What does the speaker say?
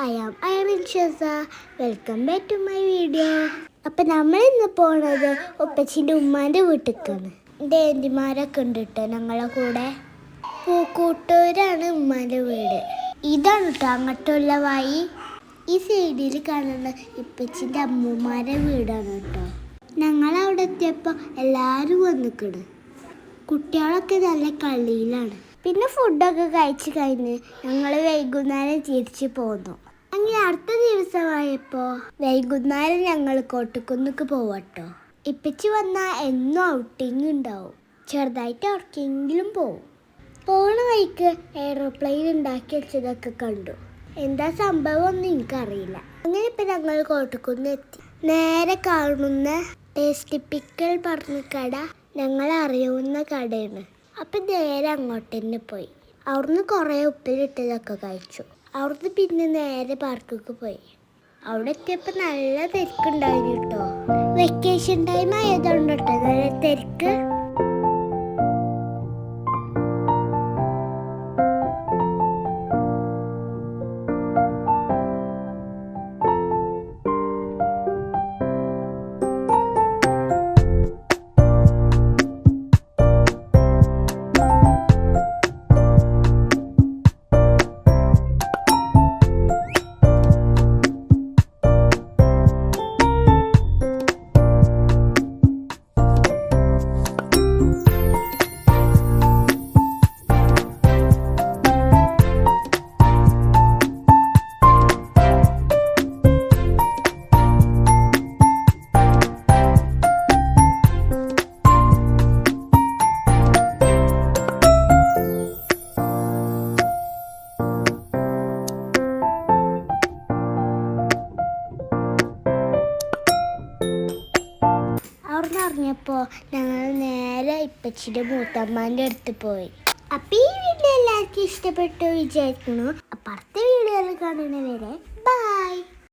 I am Inshaza. Welcome back to my video. അപ്പോൾ നമ്മൾ ഇന്ന് പോണത് ഉപ്പച്ചിൻ്റെ ഉമ്മാൻ്റെ വീട്ടിലേക്കാണ്. എൻ്റെ ആൻറ്റിമാരൊക്കെ ഉണ്ട് കേട്ടോ ഞങ്ങളെ കൂടെ. പൂക്കൂട്ടൂരാണ് ഉമ്മാൻ്റെ വീട്. ഇതാണ് കേട്ടോ അങ്ങോട്ടുള്ള വഴി. ഈ സൈഡിൽ കാണുന്ന ഉപ്പച്ചിൻ്റെ അമ്മൂമാരുടെ വീടാണ് കേട്ടോ. ഞങ്ങളവിടെ എത്തിയപ്പോൾ എല്ലാവരും വന്നിക്കണ്. കുട്ടികളൊക്കെ നല്ല കളിയിലാണ്. പിന്നെ ഫുഡൊക്കെ കഴിച്ച് കഴിഞ്ഞ് ഞങ്ങൾ വൈകുന്നേരം തിരിച്ച് പോന്നു. അങ്ങനെ അടുത്ത ദിവസമായപ്പോൾ വൈകുന്നേരം ഞങ്ങൾ കോട്ടക്കുന്നിക്ക് പോവട്ടോ. ഇപ്പച്ചി വന്നാൽ എന്നും ഔട്ടിങ് ഉണ്ടാവും. ചെറുതായിട്ട് എവിടേക്കെങ്കിലും പോവും. പോണ വഴിക്ക് എയ്റോപ്ലെയിൻ ഉണ്ടാക്കി വെച്ചതൊക്കെ കണ്ടു. എന്താ സംഭവം ഒന്നും എനിക്കറിയില്ല. അങ്ങനെ ഇപ്പം ഞങ്ങൾ കോട്ടക്കുന്ന് എത്തി. നേരെ കാണുന്ന ടേസ്റ്റി പിക്കിൾ പറഞ്ഞ കട ഞങ്ങൾ അറിയുന്ന കടയാണ്. അപ്പം നേരെ അങ്ങോട്ട് തന്നെ പോയി. അവിടുന്ന് കുറേ ഉപ്പിലിട്ടതൊക്കെ കഴിച്ചു. അവിടുന്ന് പിന്നെ നേരെ പാർക്കൊക്കെ പോയി. അവിടെ എത്തിയപ്പോൾ നല്ല തിരക്കുണ്ടായിരുന്നു കേട്ടോ. വെക്കേഷൻ ടൈം ആയതുകൊണ്ട് കേട്ടോ നല്ല തിരക്ക്. അവിടുന്ന് ഇറങ്ങിയപ്പോൾ ഞങ്ങൾ നേരെ ഇപ്പച്ചിയുടെ മൂത്തമ്മാൻ്റെ അടുത്ത് പോയി. അപ്പം ഈ വീഡിയോ എല്ലാവർക്കും ഇഷ്ടപ്പെട്ടു വിചാരിക്കുന്നു. അപ്പം അടുത്ത വീഡിയോയിൽ കാണുന്നവരെ ബൈ.